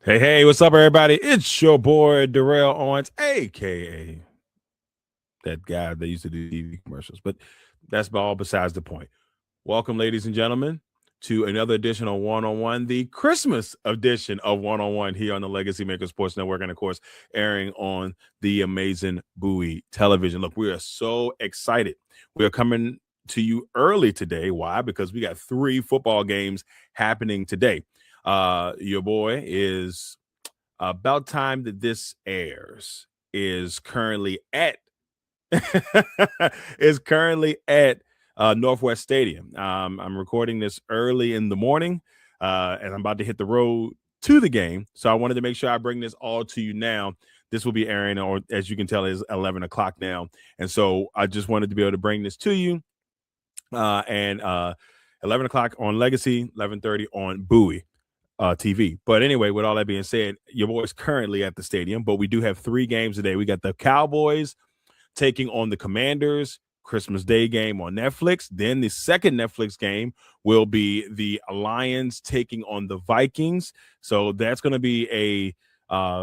Hey, what's up, everybody? It's your boy, Darrell Owens, a.k.a. that guy that used to do TV commercials. But that's all besides the point. Welcome, ladies and gentlemen, to another edition of One-on-One, the Christmas edition of One-on-One here on the Legacy Maker Sports Network, and, of course, airing on the amazing Bowie television. Look, we are so excited. We are coming to you early today. Why? Because we got 3 football games happening today. Your boy is about time that this airs is currently at is currently at Northwest Stadium. I'm recording this early in the morning, and I'm about to hit the road to the game. So I wanted to make sure I bring this all to you now. This will be airing, or as you can tell, is 11 o'clock now, and so I just wanted to be able to bring this to you. And 11 o'clock on Legacy, 11:30 on Bowie TV. But anyway, with all that being said, your boy's currently at the stadium, but we do have 3 games today. We got the Cowboys taking on the Commanders, Christmas Day game on Netflix. Then the second Netflix game will be the Lions taking on the Vikings. So that's going to be a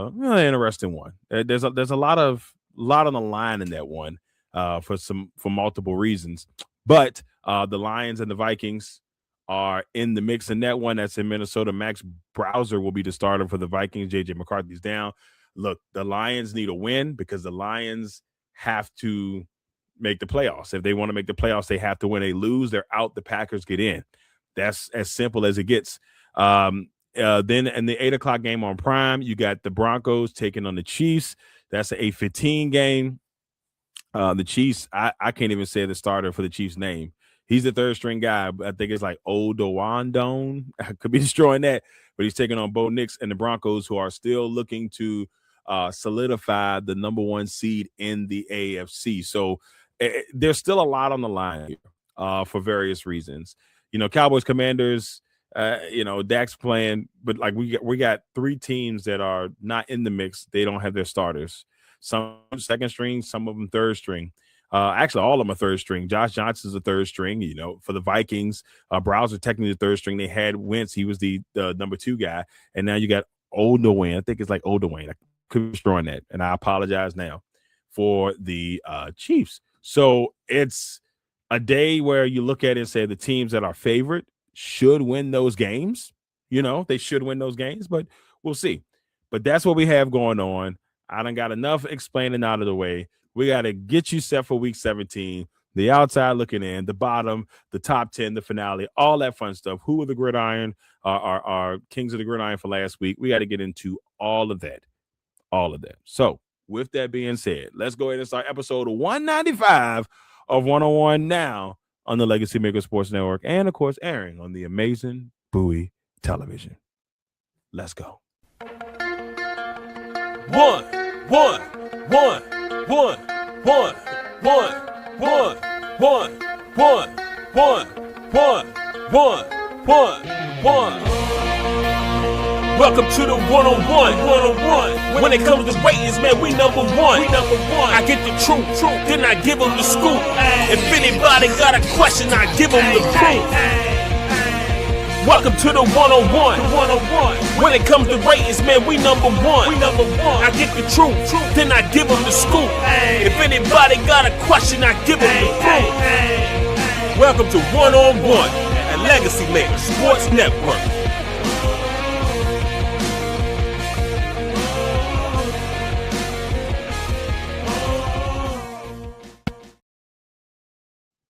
really interesting one. There's a lot on the line in that one for multiple reasons. But the Lions and the Vikings are in the mix in that one. That's in Minnesota. Max Browser will be the starter for the Vikings. JJ McCarthy's down. Look, the Lions need a win because the Lions have to make the playoffs. If they want to make the playoffs, they have to win. They lose, they're out. The Packers get in. That's as simple as it gets. Then in the 8 o'clock game on Prime, you got the Broncos taking on the Chiefs. That's an 8:15 game. The Chiefs, I can't even say the starter for the Chiefs' name. He's the third string guy. I think it's like Odowandone. I could be destroying that, but he's taking on Bo Nix and the Broncos, who are still looking to solidify the number 1 seed in the AFC. So there's still a lot on the line here for various reasons. Cowboys, Commanders, Dak's playing, but like we got 3 teams that are not in the mix. They don't have their starters. Some second string, some of them third string. Actually, all of them are third string. Josh Johnson's a third string, for the Vikings. Browser technically the third string. They had Wentz. He was the number 2 guy. And now you got Oldwayne. I think it's like Oldwayne. I could be destroying that. And I apologize now for the Chiefs. So it's a day where you look at it and say the teams that are favorite should win those games. They should win those games, but we'll see. But that's what we have going on. I done got enough explaining out of the way. We got to get you set for week 17, the outside looking in, the bottom, the top 10, the finale, all that fun stuff. Who are the gridiron, our kings of the gridiron for last week? We got to get into all of that. So with that being said, let's go ahead and start episode 195 of 101 now on the Legacy Maker Sports Network and, of course, airing on the amazing Bowie television. Let's go. One. Welcome to the one-on-one. When it comes to ratings, man, we number one. I get the truth, then I give them the scoop. If anybody got a question, I give them the proof. Welcome to the one-on-one. When it comes to ratings, man, we number one. I get the truth, then I give them the scoop. If anybody got a question, I give them the proof. Welcome to One-on-One at Legacy Maker Sports Network.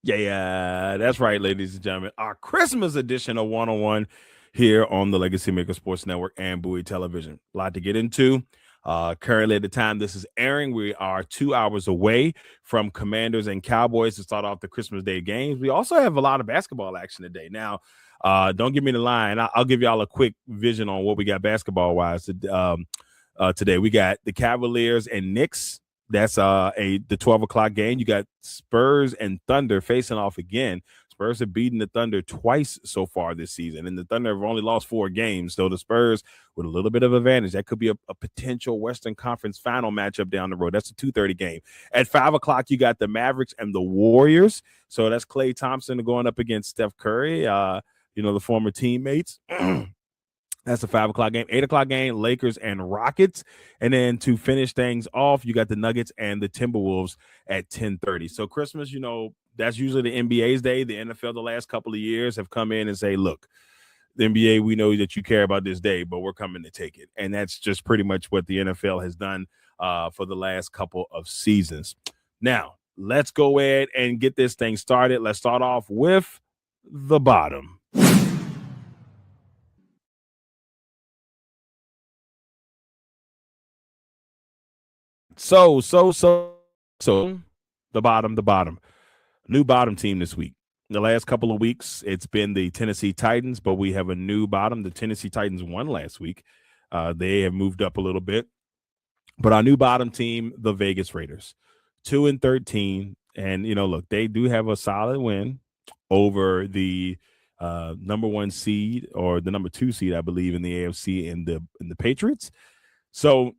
Yeah, that's right, ladies and gentlemen. Our Christmas edition of 101 here on the Legacy Maker Sports Network and Bowie Television. A lot to get into. Currently, at the time this is airing, we are 2 hours away from Commanders and Cowboys to start off the Christmas Day games. We also have a lot of basketball action today. Now, don't give me the line. I'll give y'all a quick vision on what we got basketball-wise today. We got the Cavaliers and Knicks. That's the 12 o'clock game. You got Spurs and Thunder facing off again. Spurs have beaten the Thunder twice so far this season, and the Thunder have only lost 4 games. So the Spurs with a little bit of advantage. That could be a potential Western Conference final matchup down the road. That's a 2:30 game. At 5 o'clock, you got the Mavericks and the Warriors. So that's Klay Thompson going up against Steph Curry, the former teammates. That's a 5 o'clock game. 8 o'clock game, Lakers and Rockets. And then to finish things off, you got the Nuggets and the Timberwolves at 10:30. So Christmas, that's usually the NBA's day. The NFL the last couple of years have come in and say, look, the NBA, we know that you care about this day, but we're coming to take it. And that's just pretty much what the NFL has done for the last couple of seasons. Now, let's go ahead and get this thing started. Let's start off with the bottom. So, the bottom. New bottom team this week. The last couple of weeks, it's been the Tennessee Titans, but we have a new bottom. The Tennessee Titans won last week. They have moved up a little bit. But our new bottom team, the Vegas Raiders, 2-13. And, look, they do have a solid win over the number 1 seed or the number 2 seed, I believe, in the AFC in the Patriots. So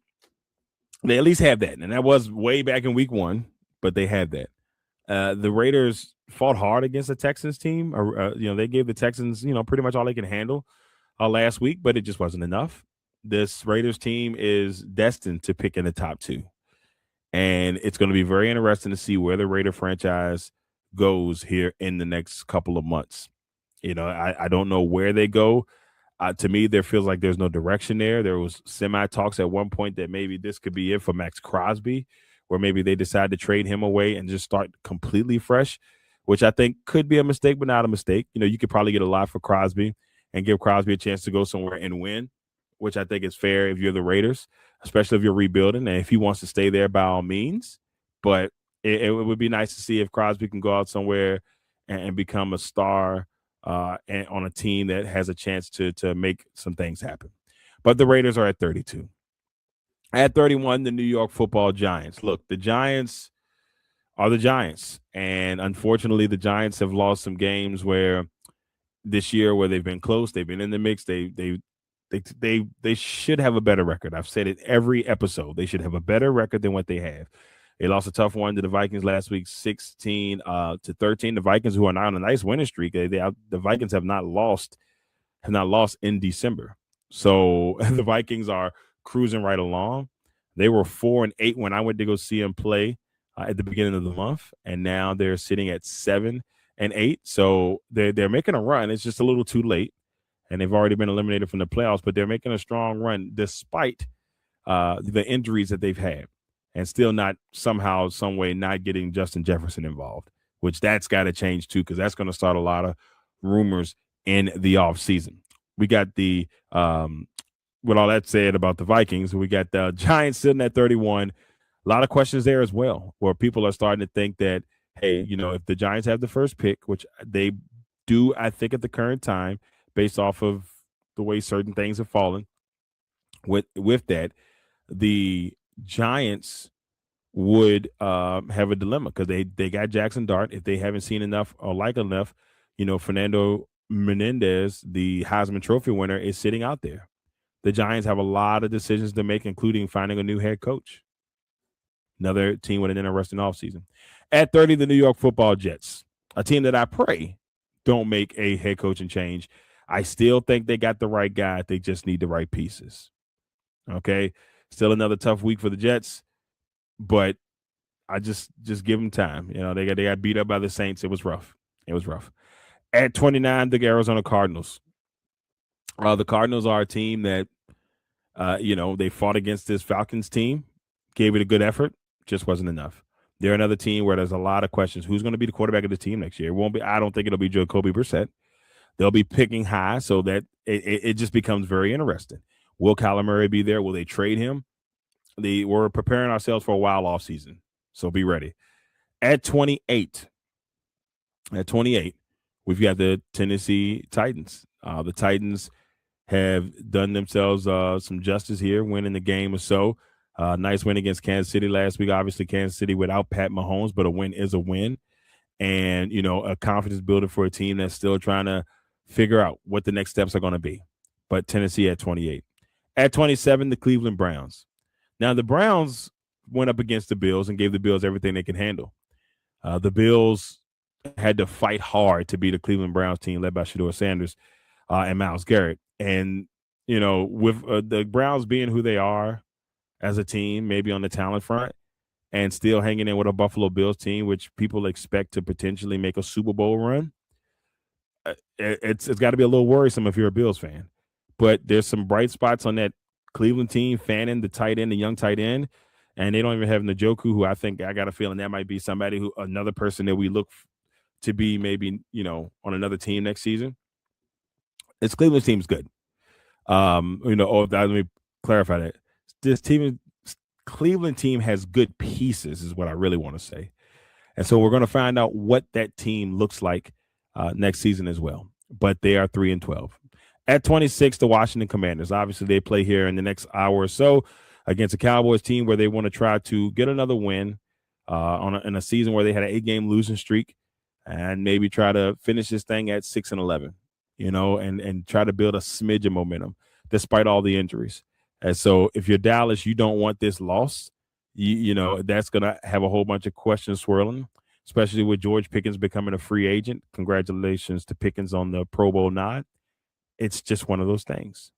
they at least have that. And that was way back in week 1, but they had that. The Raiders fought hard against the Texans team. They gave the Texans, pretty much all they can handle last week, but it just wasn't enough. This Raiders team is destined to pick in the top 2. And it's going to be very interesting to see where the Raider franchise goes here in the next couple of months. I don't know where they go. To me, there feels like there's no direction there. There was semi-talks at one point that maybe this could be it for Max Crosby, where maybe they decide to trade him away and just start completely fresh, which I think could be a mistake, but not a mistake. You could probably get a lot for Crosby and give Crosby a chance to go somewhere and win, which I think is fair if you're the Raiders, especially if you're rebuilding. And if he wants to stay there, by all means. But it would be nice to see if Crosby can go out somewhere and become a star and on a team that has a chance to make some things happen. But the Raiders are at 32. At 31, the New York Football Giants. Look, the Giants are the Giants. And unfortunately, the Giants have lost some games this year where they've been close. They've been in the mix. They should have a better record. I've said it every episode. They should have a better record than what they have. They lost a tough one to the Vikings last week, 16-13. The Vikings, who are now on a nice winning streak, the Vikings have not lost in December. So the Vikings are cruising right along. They were 4-8 when I went to go see them play at the beginning of the month, and now they're sitting at 7-8. So they're making a run. It's just a little too late, and they've already been eliminated from the playoffs. But they're making a strong run despite the injuries that they've had, and still not somehow, some way, not getting Justin Jefferson involved, which that's got to change too, because that's going to start a lot of rumors in the offseason. We got the with all that said about the Vikings, we got the Giants sitting at 31. A lot of questions there as well, where people are starting to think that, hey, if the Giants have the first pick, which they do, I think at the current time, based off of the way certain things have fallen, with that, the Giants would have a dilemma because they got Jackson Dart. If they haven't seen enough or like enough, Fernando Menendez, the Heisman Trophy winner, is sitting out there. The Giants have a lot of decisions to make, including finding a new head coach. Another team with an interesting offseason. At 30, the New York Football Jets, a team that I pray don't make a head coaching change. I still think they got the right guy. They just need the right pieces. Okay? Still another tough week for the Jets, but I just give them time. They got beat up by the Saints. It was rough. At 29, the Arizona Cardinals. The Cardinals are a team that, they fought against this Falcons team, gave it a good effort, just wasn't enough. They're another team where there's a lot of questions. Who's going to be the quarterback of the team next year? It won't be. I don't think it'll be Jacoby Brissett. They'll be picking high, so that it just becomes very interesting. Will Kyler Murray be there? Will they trade him? We're preparing ourselves for a wild off season, so be ready. At 28, we've got the Tennessee Titans. The Titans have done themselves some justice here, winning the game or so. Nice win against Kansas City last week. Obviously, Kansas City without Pat Mahomes, but a win is a win. And, a confidence builder for a team that's still trying to figure out what the next steps are going to be. But Tennessee at 28. At 27, the Cleveland Browns. Now, the Browns went up against the Bills and gave the Bills everything they can handle. The Bills had to fight hard to beat the Cleveland Browns team led by Shedeur Sanders and Myles Garrett. And with the Browns being who they are as a team, maybe on the talent front, and still hanging in with a Buffalo Bills team, which people expect to potentially make a Super Bowl run, it's got to be a little worrisome if you're a Bills fan. But there's some bright spots on that Cleveland team, Fannin, the tight end, the young tight end, and they don't even have Njoku, who I got a feeling that might be another person that we look to be maybe, on another team next season. This Cleveland team's good. Let me clarify that. Cleveland team has good pieces, is what I really want to say. And so we're going to find out what that team looks like next season as well. But they are 3-12. At 26, the Washington Commanders. Obviously, they play here in the next hour or so against a Cowboys team where they want to try to get another win in a season where they had an 8-game losing streak, and maybe try to finish this thing at 6-11, and try to build a smidge of momentum despite all the injuries. And so if you're Dallas, you don't want this loss. That's going to have a whole bunch of questions swirling, especially with George Pickens becoming a free agent. Congratulations to Pickens on the Pro Bowl nod. It's just one of those things.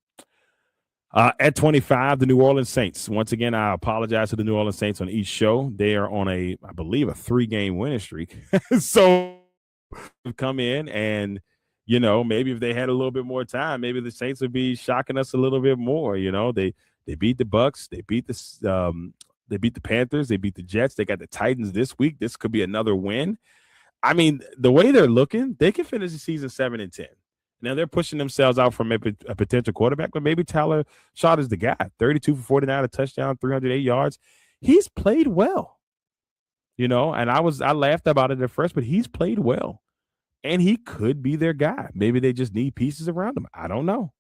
At 25, the New Orleans Saints. Once again, I apologize to the New Orleans Saints on each show. They are on I believe, a 3-game winning streak. So come in and, maybe if they had a little bit more time, maybe the Saints would be shocking us a little bit more. They beat the Bucks. They beat the Panthers. They beat the Jets. They got the Titans this week. This could be another win. I mean, the way they're looking, they can finish the season 7-10. Now they're pushing themselves out from a potential quarterback, but maybe Tyler Shaw is the guy. 32 for 49, a touchdown, 308 yards. He's played well, and I laughed about it at first, but he's played well, and he could be their guy. Maybe they just need pieces around him. I don't know.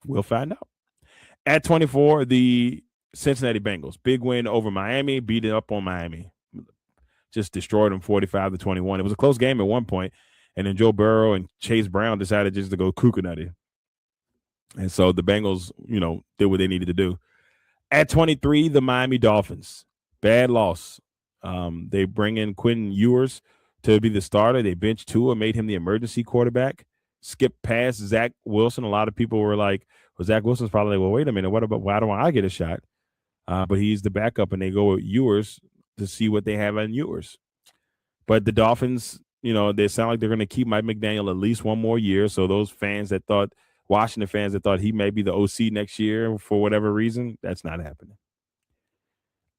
We'll find out. At 24, the Cincinnati Bengals. Big win over Miami, beat it up on Miami. Just destroyed them 45-21. It was a close game at one point. And then Joe Burrow and Chase Brown decided just to go kookanutty. And so the Bengals, did what they needed to do. At 23, the Miami Dolphins. Bad loss. They bring in Quentin Ewers to be the starter. They benched Tua, made him the emergency quarterback. Skipped past Zach Wilson. A lot of people were like, well, Zach Wilson's probably like, well, wait a minute. Why don't I get a shot? But he's the backup, and they go with Ewers to see what they have on Ewers. But the Dolphins, they sound like they're going to keep Mike McDaniel at least one more year. So those Washington fans that thought he may be the OC next year for whatever reason, that's not happening.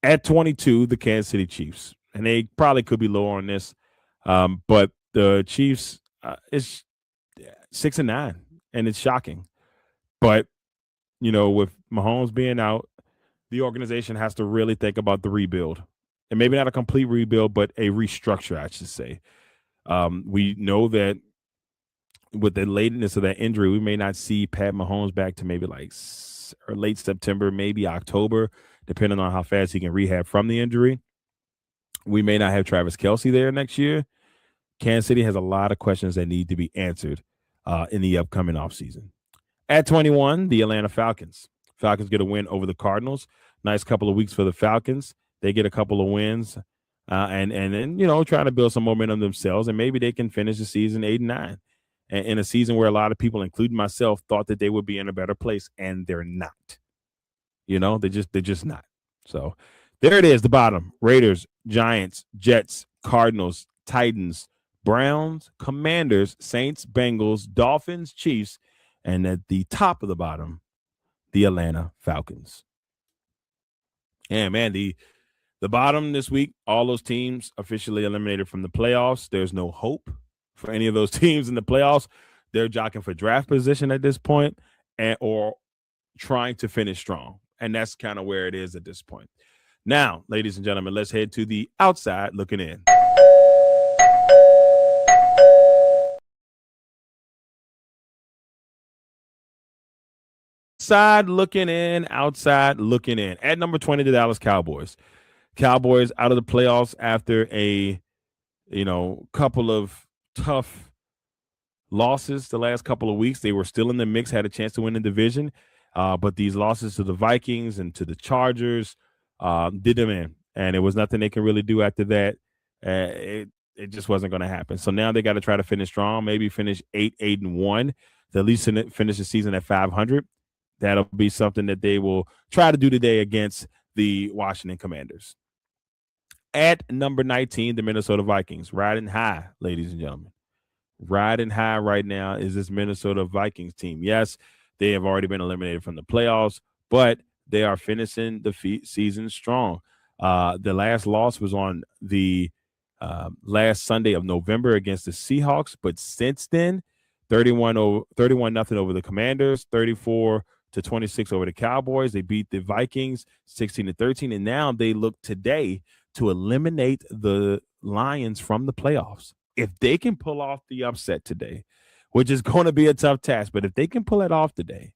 At 22, the Kansas City Chiefs. And they probably could be lower on this. But the Chiefs is 6-9, and it's shocking. But, with Mahomes being out, the organization has to really think about the rebuild. And maybe not a complete rebuild, but a restructure, I should say. We know that with the lateness of that injury, we may not see Pat Mahomes back to maybe like late September, maybe October, depending on how fast he can rehab from the injury. We may not have Travis Kelce there next year. Kansas City has a lot of questions that need to be answered in the upcoming offseason. At 21, the Atlanta Falcons. Falcons get a win over the Cardinals. Nice couple of weeks for the Falcons. They get a couple of wins. And then, trying to build some momentum themselves, and maybe they can finish the season 8-9 in a season where a lot of people, including myself, thought that they would be in a better place, and they're not. They're just not. So there it is, the bottom. Raiders, Giants, Jets, Cardinals, Titans, Browns, Commanders, Saints, Bengals, Dolphins, Chiefs, and at the top of the bottom, the Atlanta Falcons. And man, the bottom this week, all those teams officially eliminated from the playoffs. There's no hope for any of those teams in the playoffs. They're jockeying for draft position at this point, or trying to finish strong. And that's kind of where it is at this point. Now, ladies and gentlemen, let's head to the outside looking in. Outside looking in. At number 20, the Dallas Cowboys. Cowboys out of the playoffs after a couple of tough losses the last couple of weeks. They were still in the mix, had a chance to win the division, but these losses to the Vikings and to the Chargers did them in, and it was nothing they can really do after that. It just wasn't going to happen. So now they got to try to finish strong, maybe finish 8-1, to at least finish the season at 500. That'll be something that they will try to do today against the Washington Commanders. At number 19, the Minnesota Vikings, riding high, ladies and gentlemen. Riding high right now is this Minnesota Vikings team. Yes, they have already been eliminated from the playoffs, but they are finishing the season strong. The last loss was on the last Sunday of November against the Seahawks, but since then, 31-0 over the Commanders, 34-26 over the Cowboys. They beat the Vikings 16-13, and now they look today to eliminate the Lions from the playoffs. If they can pull off the upset today, which is going to be a tough task, but if they can pull it off today,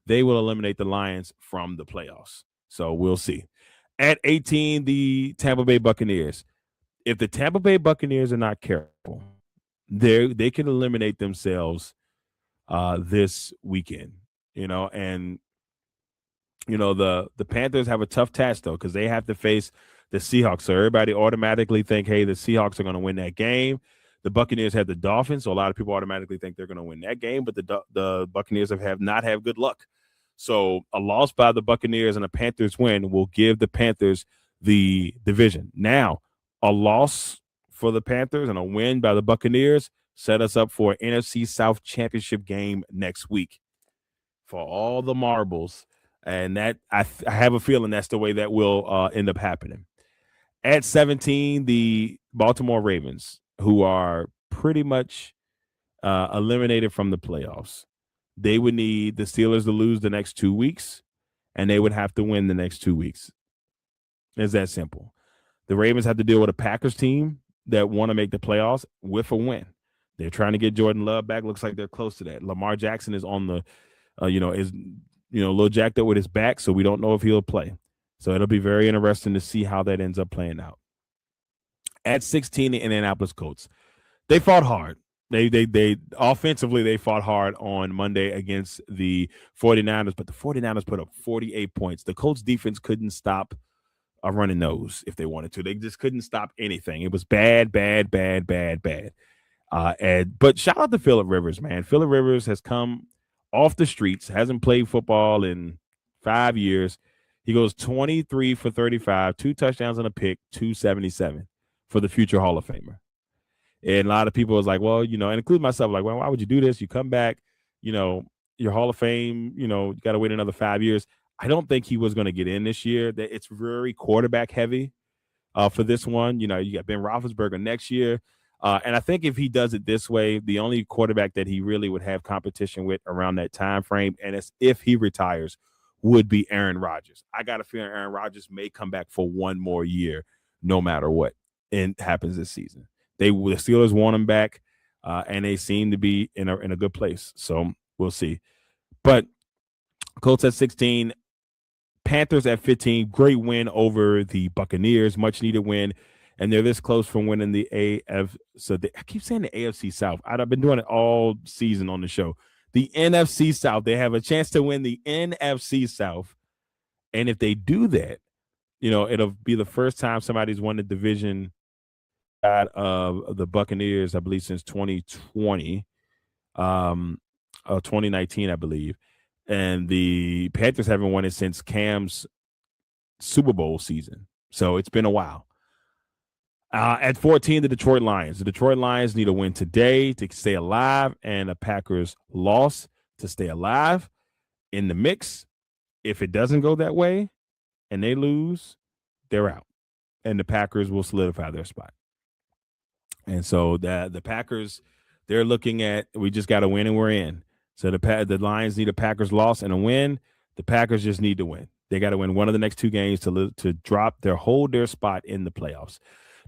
they will eliminate the Lions from the playoffs. So we'll see. At 18, the Tampa Bay Buccaneers. If the Tampa Bay Buccaneers are not careful, they can eliminate themselves this weekend. And the Panthers have a tough task though, because they have to face the Seahawks. So everybody automatically think, hey, the Seahawks are going to win that game. The Buccaneers have the Dolphins, so a lot of people automatically think they're going to win that game, but the Buccaneers have not had good luck. So a loss by the Buccaneers and a Panthers win will give the Panthers the division. Now, a loss for the Panthers and a win by the Buccaneers set us up for an NFC South championship game next week for all the marbles. And that I have a feeling that's the way that will end up happening. At 17, the Baltimore Ravens, who are pretty much eliminated from the playoffs. They would need the Steelers to lose the next 2 weeks, and they would have to win the next 2 weeks. It's that simple. The Ravens have to deal with a Packers team that want to make the playoffs with a win. They're trying to get Jordan Love back. Looks like they're close to that. Lamar Jackson is on the, a little jacked up with his back, so we don't know if he'll play. So it'll be very interesting to see how that ends up playing out. At 16, the Indianapolis Colts. They fought hard. They offensively, they fought hard on Monday against the 49ers, but the 49ers put up 48 points. The Colts defense couldn't stop a running nose if they wanted to. They just couldn't stop anything. It was bad. But shout out to Phillip Rivers, man. Phillip Rivers has come off the streets, hasn't played football in 5 years. He goes 23 for 35, 2 touchdowns and a pick, 277 for the future Hall of Famer. And a lot of people was like, well, and include myself, like, well, why would you do this? You come back, your Hall of Fame, you got to wait another 5 years. I don't think he was going to get in this year. That it's very quarterback heavy for this one. You got Ben Roethlisberger next year. And I think if he does it this way, the only quarterback that he really would have competition with around that time frame, and it's if he retires, would be Aaron Rodgers. I got a feeling Aaron Rodgers may come back for one more year, no matter what happens this season. The Steelers want him back, and they seem to be in a good place. So we'll see. But Colts at 16, Panthers at 15. Great win over the Buccaneers, much needed win, and they're this close from winning the AF. So I keep saying the AFC South. I've been doing it all season on the show. The NFC South. They have a chance to win the NFC South, and if they do that, it'll be the first time somebody's won the division out of the Buccaneers, I believe, since 2020, 2019, I believe. And the Panthers haven't won it since Cam's Super Bowl season. So it's been a while. At 14, the Detroit Lions. The Detroit Lions need a win today to stay alive, and a Packers loss to stay alive in the mix. If it doesn't go that way and they lose, they're out. And the Packers will solidify their spot. And so the Packers, they're looking at, we just got to win and we're in. So the Lions need a Packers loss and a win. The Packers just need to win. They got to win one of the next 2 games to hold their spot in the playoffs.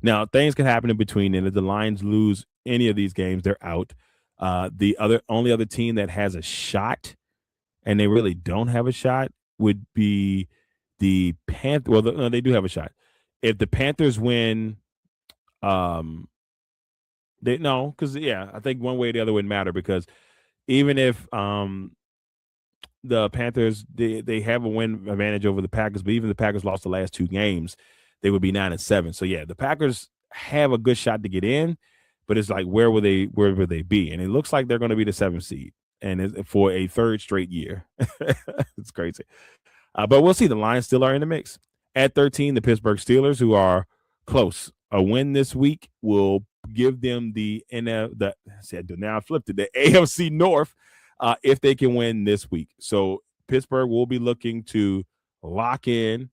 Now, things can happen in between, and if the Lions lose any of these games, they're out. The only other team that has a shot, and they really don't have a shot, would be the Panthers. Well, no, they do have a shot. If the Panthers win, I think one way or the other wouldn't matter, because even if the Panthers they have a win advantage over the Packers, but even if the Packers lost the last 2 games, they would be 9-7. So yeah, the Packers have a good shot to get in, but it's like where would they be? And it looks like they're going to be the 7th seed. and for a third straight year. It's crazy. But we'll see. The Lions still are in the mix. At 13, the Pittsburgh Steelers, who are close. A win this week will give them now I flipped it, the AFC North, if they can win this week. So Pittsburgh will be looking to lock in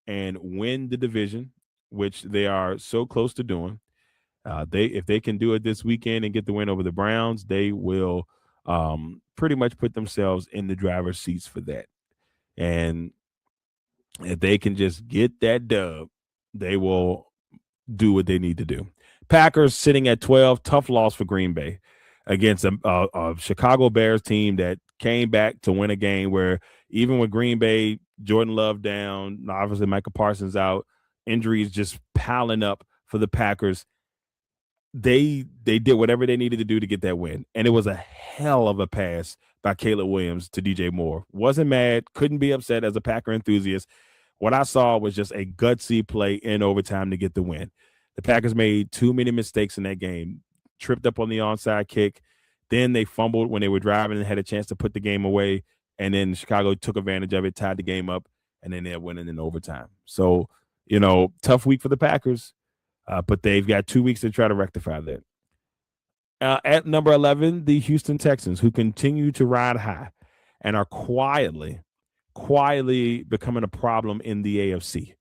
and win the division, which they are so close to doing. If they can do it this weekend and get the win over the Browns, they will pretty much put themselves in the driver's seats for that. And if they can just get that dub, they will do what they need to do. Packers sitting at 12, tough loss for Green Bay against a Chicago Bears team that came back to win a game where even with Green Bay, Jordan Love down, obviously Michael Parsons out, injuries just piling up for the Packers. They did whatever they needed to do to get that win. And it was a hell of a pass by Caleb Williams to DJ Moore. Wasn't mad, couldn't be upset as a Packer enthusiast. What I saw was just a gutsy play in overtime to get the win. The Packers made too many mistakes in that game, tripped up on the onside kick. Then they fumbled when they were driving and had a chance to put the game away. And then Chicago took advantage of it, tied the game up, and then they're winning in overtime. So, tough week for the Packers, but they've got 2 weeks to try to rectify that. At number 11, the Houston Texans, who continue to ride high and are quietly becoming a problem in the AFC.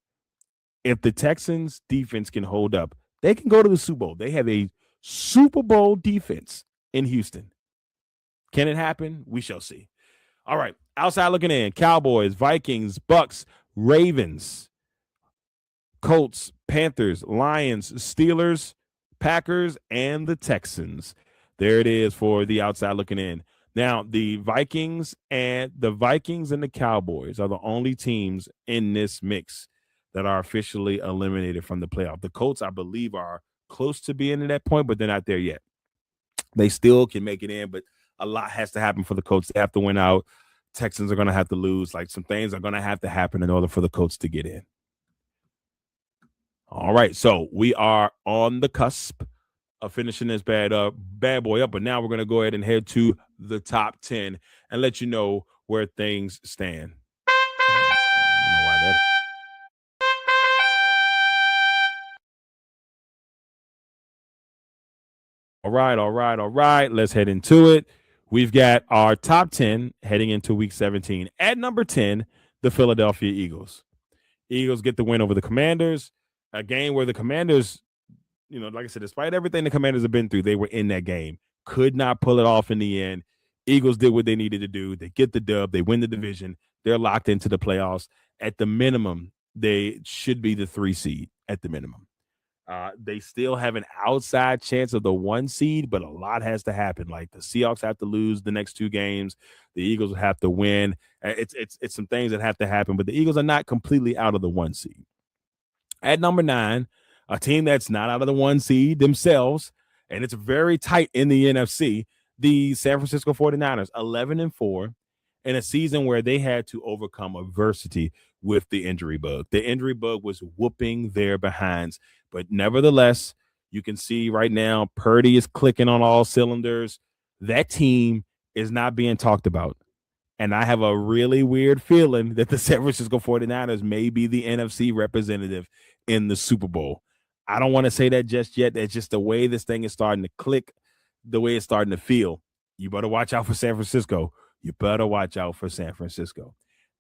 If the Texans defense can hold up, they can go to the Super Bowl. They have a Super Bowl defense in Houston. Can it happen? We shall see. All right. Outside looking in, Cowboys, Vikings, Bucks, Ravens, Colts, Panthers, Lions, Steelers, Packers, and the Texans. There it is for the outside looking in. Now, the Vikings and the Cowboys are the only teams in this mix that are officially eliminated from the playoff. The Colts, I believe, are close to being at that point, but they're not there yet. They still can make it in, but a lot has to happen for the Colts. They have to win out. Texans are going to have to lose. Like, some things are going to have to happen in order for the Colts to get in. All right, so we are on the cusp of finishing this bad boy up, but now we're going to go ahead and head to the top 10 and let you know where things stand. I don't know why that is. All right. Let's head into it. We've got our top 10 heading into week 17. At number 10, the Philadelphia Eagles. Eagles get the win over the Commanders, a game where the Commanders, like I said, despite everything the Commanders have been through, they were in that game. Could not pull it off in the end. Eagles did what they needed to do. They get the dub. They win the division. They're locked into the playoffs. At the minimum, they should be the 3 seed at the minimum. They still have an outside chance of the 1 seed, but a lot has to happen. Like, the Seahawks have to lose the next 2 games. The Eagles have to win. It's some things that have to happen, but the Eagles are not completely out of the 1 seed. At number 9, a team that's not out of the 1 seed themselves, and it's very tight in the NFC, the San Francisco 49ers, 11-4, in a season where they had to overcome adversity with the injury bug. The injury bug was whooping their behinds. But nevertheless, you can see right now Purdy is clicking on all cylinders. That team is not being talked about. And I have a really weird feeling that the San Francisco 49ers may be the NFC representative in the Super Bowl. I don't want to say that just yet. That's just the way this thing is starting to click, the way it's starting to feel. You better watch out for San Francisco.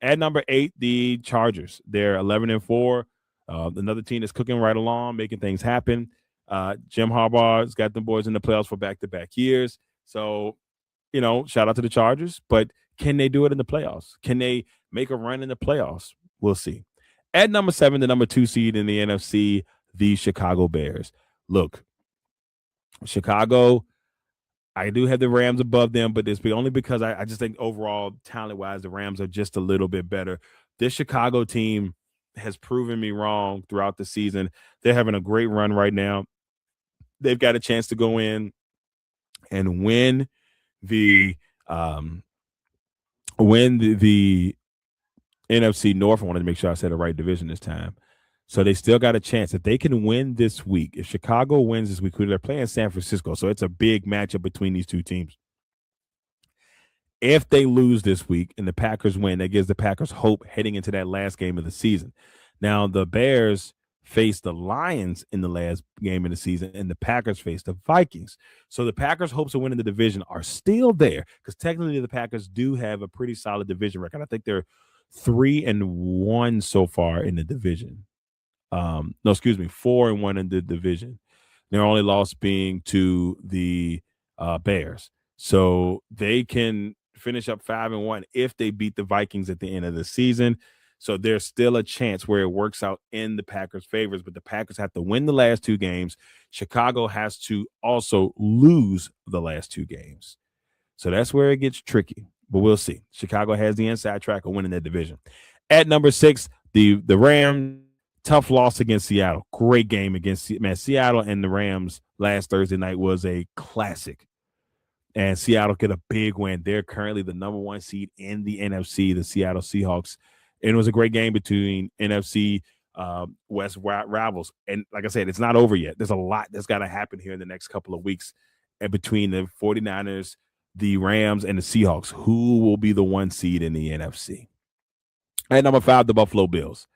At number 8, the Chargers. They're 11-4. Another team that's cooking right along, making things happen. Jim Harbaugh's got them boys in the playoffs for back-to-back years. So, shout out to the Chargers. But can they do it in the playoffs? Can they make a run in the playoffs? We'll see. At number 7, the number 2 seed in the NFC, the Chicago Bears. Look, Chicago, I do have the Rams above them, but it's only because I just think overall, talent-wise, the Rams are just a little bit better. This Chicago team has proven me wrong throughout the season. They're having a great run right now. They've got a chance to go in and win the NFC North. I wanted to make sure I said the right division this time. So they still got a chance. If they can win this week, if Chicago wins this week, they're playing San Francisco. So it's a big matchup between these two teams. If they lose this week and the Packers win, that gives the Packers hope heading into that last game of the season. Now, the Bears faced the Lions in the last game of the season, and the Packers faced the Vikings. So the Packers' hopes of winning the division are still there because technically the Packers do have a pretty solid division record. I think they're 3-1 so far in the division. No, excuse me, 4-1 in the division. Their only loss being to the Bears. So they can finish up 5-1 if they beat the Vikings at the end of the season. So there's still a chance where it works out in the Packers' favors, but the Packers have to win the last 2 games. Chicago has to also lose the last 2 games. So that's where it gets tricky, but we'll see. Chicago has the inside track of winning that division. At number 6, the Rams, tough loss against Seattle. Great game against Seattle and the Rams last Thursday night was a classic. And Seattle get a big win. They're currently the number 1 seed in the NFC, the Seattle Seahawks. And it was a great game between NFC West rivals. And like I said, it's not over yet. There's a lot that's got to happen here in the next couple of weeks between the 49ers, the Rams, and the Seahawks. Who will be the 1 seed in the NFC? At number 5, the Buffalo Bills.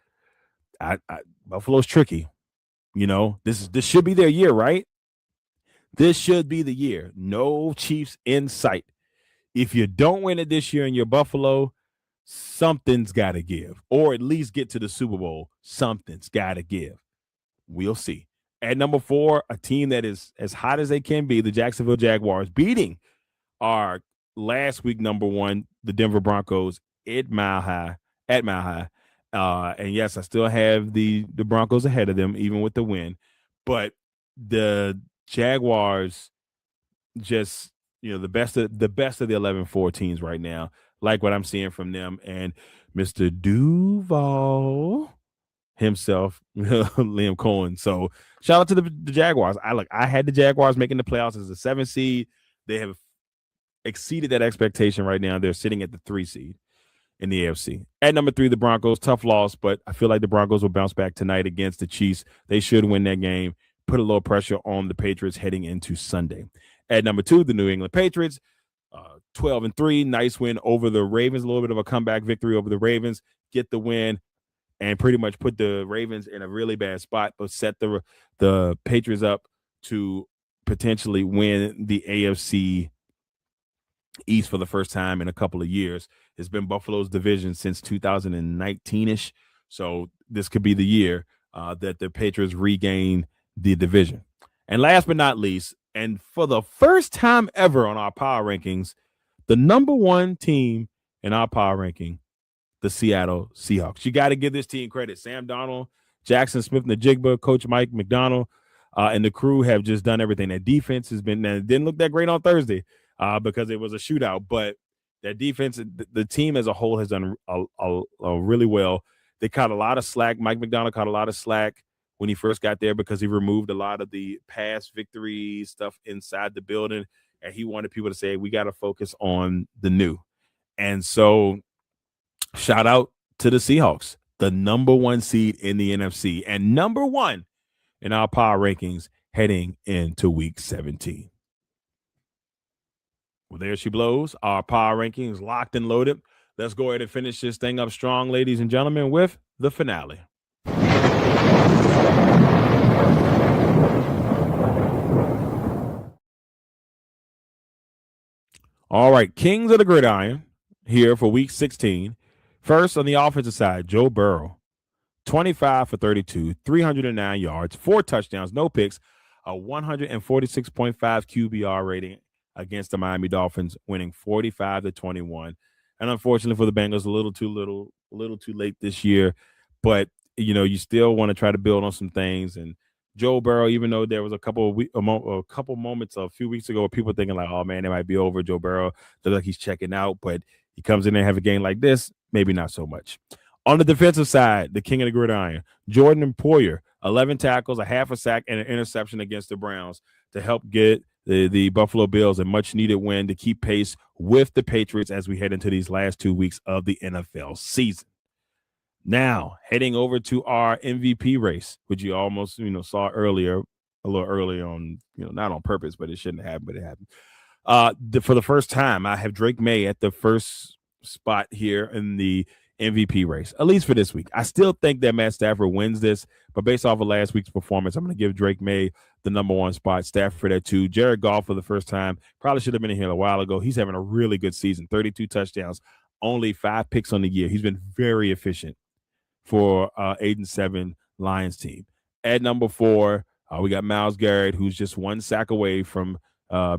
Buffalo's tricky. You know, this should be their year, right? This should be the year. No Chiefs in sight. If you don't win it this year in your Buffalo, something's got to give, or at least get to the Super Bowl. Something's got to give. We'll see. At number 4, a team that is as hot as they can be, the Jacksonville Jaguars, beating our last week number 1, the Denver Broncos at Mile High. And yes, I still have the Broncos ahead of them, even with the win. But the Jaguars, just the best of the 11-4 teams right now. Like what I'm seeing from them, and Mr. Duval himself, Liam Cohen. So shout out to the Jaguars. I had the Jaguars making the playoffs as a 7 seed. They have exceeded that expectation right now. They're sitting at the 3 seed in the AFC. At number 3, the Broncos, tough loss, but I feel like the Broncos will bounce back tonight against the Chiefs. They should win that game, put a little pressure on the Patriots heading into Sunday. At number 2, the New England Patriots, 12-3, nice win over the Ravens, a little bit of a comeback victory over the Ravens, get the win, and pretty much put the Ravens in a really bad spot, but set the Patriots up to potentially win the AFC East for the first time in a couple of years. It's been Buffalo's division since 2019-ish, so this could be the year that the Patriots regain the division. And last but not least, and for the first time ever on our power rankings, the number 1 team in our power ranking, the Seattle Seahawks. You got to give this team credit. Sam Darnold, Jackson Smith-Njigba, Coach Mike McDonald, and the crew have just done everything. That defense has been – it didn't look that great on Thursday because it was a shootout, but that defense, the team as a whole has done really well. They caught a lot of slack. Mike McDonald caught a lot of slack when he first got there because he removed a lot of the past victory stuff inside the building, and he wanted people to say, we got to focus on the new. And so shout out to the Seahawks, the number 1 seed in the NFC and number 1 in our power rankings heading into week 17. Well, there she blows. Our power rankings locked and loaded. Let's go ahead and finish this thing up strong, ladies and gentlemen, with the finale. All right, Kings of the Gridiron here for week 16. First, on the offensive side, Joe Burrow, 25 for 32, 309 yards, 4 touchdowns, no picks, a 146.5 QBR rating against the Miami Dolphins, winning 45-21. And unfortunately for the Bengals, a little too late this year. But, you still want to try to build on some things. And Joe Burrow, even though there was a couple moments a few weeks ago where people thinking like, oh, man, it might be over. Joe Burrow looks like he's checking out. But he comes in there and have a game like this, maybe not so much. On the defensive side, the king of the gridiron, Jordan Poyer, 11 tackles, a half a sack, and an interception against the Browns to help get the Buffalo Bills a much-needed win to keep pace with the Patriots as we head into these last 2 weeks of the NFL season. Now, heading over to our MVP race, which you almost, saw earlier, a little earlier on, not on purpose, but it shouldn't have happened, but it happened. For the first time, I have Drake May at the first spot here in the MVP race, at least for this week. I still think that Matt Stafford wins this, but based off of last week's performance, I'm going to give Drake May the number one spot, Stafford at 2. Jared Goff for the first time, probably should have been in here a while ago. He's having a really good season, 32 touchdowns, only 5 picks on the year. He's been very efficient for 8-7 Lions team. At number 4, we got Myles Garrett, who's just 1 sack away from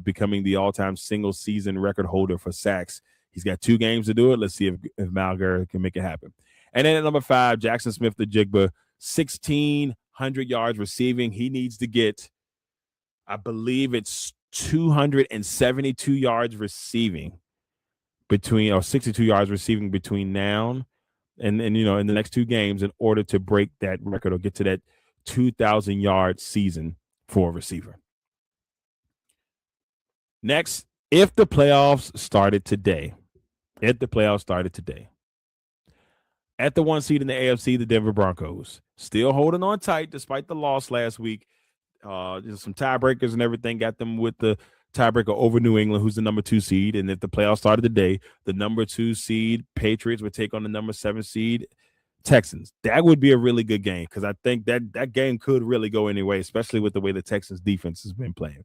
becoming the all-time single-season record holder for sacks. He's got 2 games to do it. Let's see if Myles Garrett can make it happen. And then at number 5, Jackson Smith, the Jigba, 1,600 yards receiving. He needs to get, I believe it's 272 yards receiving or 62 yards receiving between now and in the next 2 games in order to break that record or get to that 2,000 yard season for a receiver. Next, if the playoffs started today, at the 1 seed in the AFC, the Denver Broncos, still holding on tight despite the loss last week. Some tiebreakers and everything got them with the tiebreaker over New England, who's the number 2 seed. And if the playoffs started today, the number 2 seed Patriots would take on the number 7 seed Texans. That would be a really good game because I think that game could really go anyway, especially with the way the Texans defense has been playing.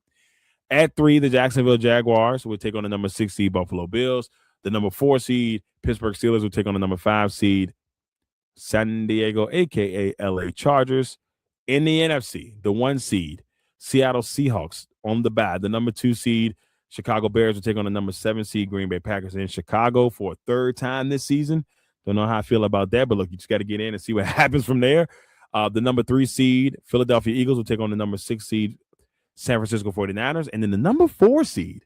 At 3, the Jacksonville Jaguars would take on the number 6 seed Buffalo Bills. The number 4 seed Pittsburgh Steelers would take on the number 5 seed San Diego, a.k.a. LA Chargers. In the NFC, the 1 seed Seattle Seahawks on the bye. The number 2 seed Chicago Bears will take on the number 7 seed Green Bay Packers in Chicago for a 3rd time this season. Don't know how I feel about that, but look, you just got to get in and see what happens from there. The number 3 seed Philadelphia Eagles will take on the number 6 seed San Francisco 49ers. And then the number 4 seed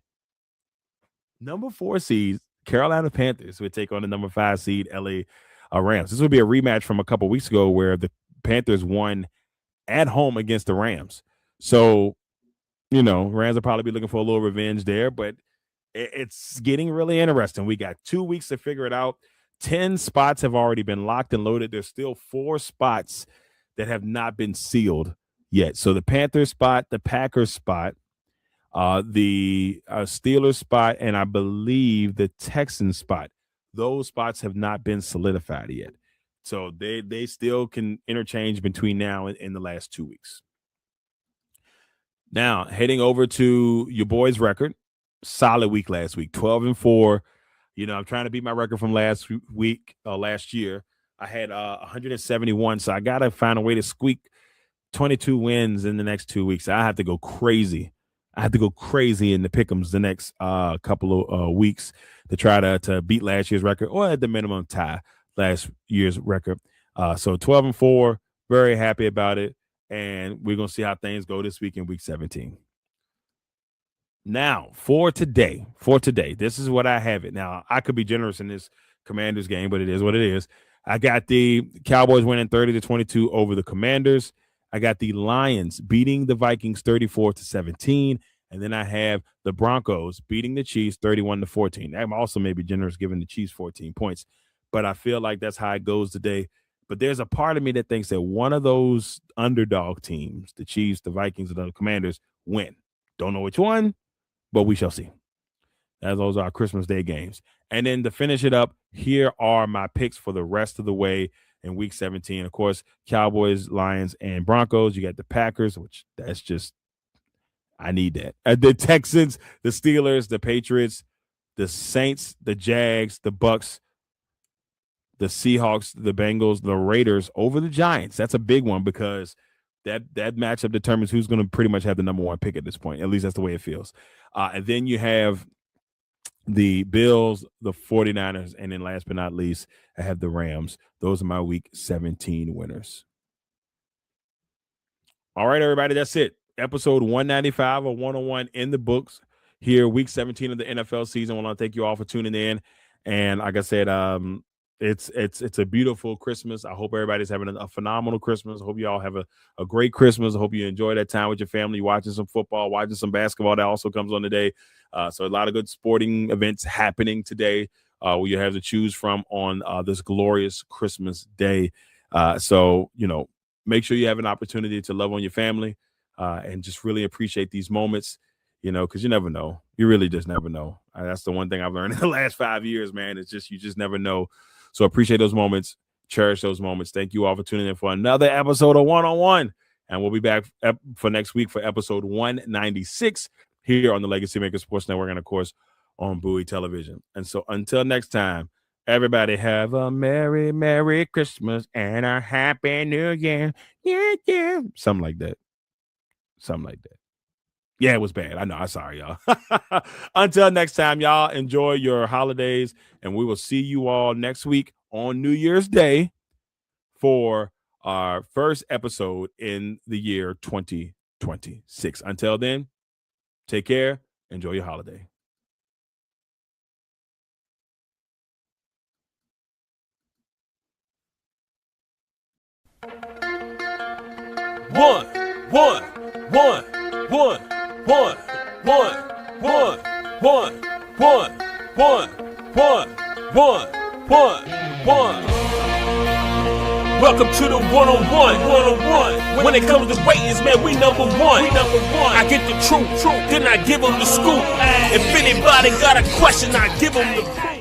Carolina Panthers would take on the number 5 seed LA Rams. This would be a rematch from a couple weeks ago where the Panthers won at home against the Rams. So, Rams will probably be looking for a little revenge there, but it's getting really interesting. We got 2 weeks to figure it out. 10 spots have already been locked and loaded. There's still 4 spots that have not been sealed yet. So the Panthers spot, the Packers spot, the Steelers spot, and I believe the Texans spot. Those spots have not been solidified yet. So they still can interchange between now and the last 2 weeks. Now, heading over to your boys' record, solid week last week, 12-4. I'm trying to beat my record from last year. I had 171, so I got to find a way to squeak 22 wins in the next 2 weeks. I have to go crazy. In the pick'ems the next couple of weeks to try to beat last year's record or at the minimum tie last year's record. So 12-4, very happy about it. And we're going to see how things go this week in week 17. Now, for today, this is what I have it. Now, I could be generous in this Commanders game, but it is what it is. I got the Cowboys winning 30-22 over the Commanders. I got the Lions beating the Vikings 34-17. And then I have the Broncos beating the Chiefs 31-14. I'm also maybe generous giving the Chiefs 14 points. But I feel like that's how it goes today. But there's a part of me that thinks that one of those underdog teams, the Chiefs, the Vikings, and the Commanders, win. Don't know which one, but we shall see. As those are our Christmas Day games. And then to finish it up, here are my picks for the rest of the way in week 17. Of course, Cowboys, Lions, and Broncos. You got the Packers, which that's just, I need that. The Texans, the Steelers, the Patriots, the Saints, the Jags, the Bucks, the Seahawks, the Bengals, the Raiders over the Giants. That's a big one because that matchup determines who's going to pretty much have the number 1 pick at this point. At least that's the way it feels. And then you have the Bills, the 49ers, and then last but not least, I have the Rams. Those are my week 17 winners. All right, everybody, that's it. Episode 195 or 101 in the books here, week 17 of the NFL season. I want to thank you all for tuning in. And like I said, it's a beautiful Christmas. I hope everybody's having a phenomenal Christmas. I hope you all have a great Christmas. I hope you enjoy that time with your family, watching some football, watching some basketball. That also comes on today. So a lot of good sporting events happening today where you have to choose from on this glorious Christmas day. So, make sure you have an opportunity to love on your family and just really appreciate these moments. because you never know. You really just never know. That's the one thing I've learned in the last 5 years, man. It's just, you just never know. So appreciate those moments. Cherish those moments. Thank you all for tuning in for another episode of One on One. And we'll be back for next week for episode 196 here on the Legacy Maker Sports Network and, of course, on Bowie Television. And so until next time, everybody have a Merry, Merry Christmas and a Happy New Year. Yeah, yeah. Something like that. Yeah, it was bad. I know. I'm sorry, y'all. Until next time, y'all, enjoy your holidays, and we will see you all next week on New Year's Day for our first episode in the year 2026. Until then, take care. Enjoy your holiday. One. Welcome to the one-on-one. When it comes to ratings, man, we number one. I get the truth, then I give them the scoop. If anybody got a question, I give them the proof.